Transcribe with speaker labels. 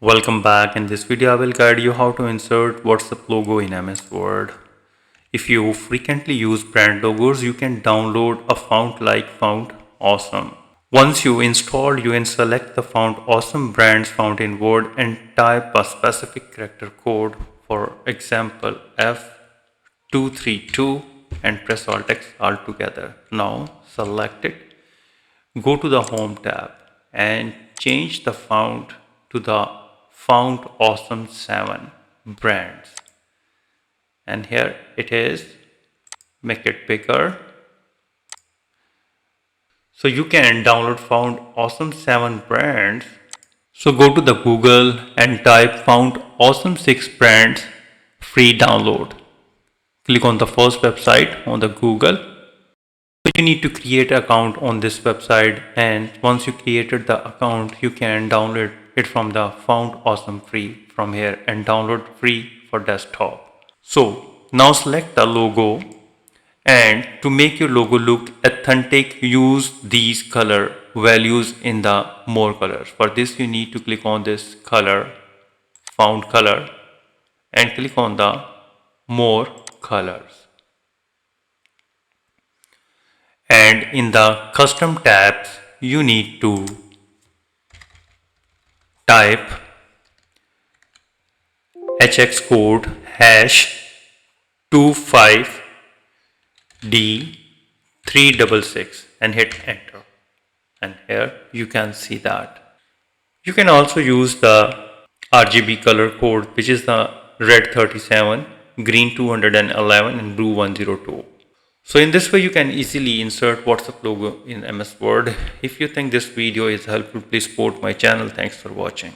Speaker 1: Welcome back. In this video I will guide you how to insert WhatsApp logo in MS Word. If you frequently use brand logos, you can download a font like Font Awesome. Once you install, you can select the Font Awesome brand's font in Word and type a specific character code, for example F232, and press Alt X all together. Now select it. Go to the Home tab and change the font to the Font Awesome 7 brands. And here it is. Make it bigger. So you can download Font Awesome 7 brands. So go to the Google and type Font Awesome 6 brands free download. Click on the first website on the Google. So you need to create an account on this website, and once you created the account, you can download it from the Font Awesome free from here and download free for desktop. So now select the logo, and to make your logo look authentic, use these color values in the more colors. For this you need to click on this color, font color, and click on the more colors. And in the custom tabs you need to type HX code #25D366 and hit enter, and here you can see that. You can also use the RGB color code, which is the red 37, green 211 and blue 102. So in this way you can easily insert WhatsApp logo in MS Word. If you think this video is helpful, please support my channel. Thanks for watching.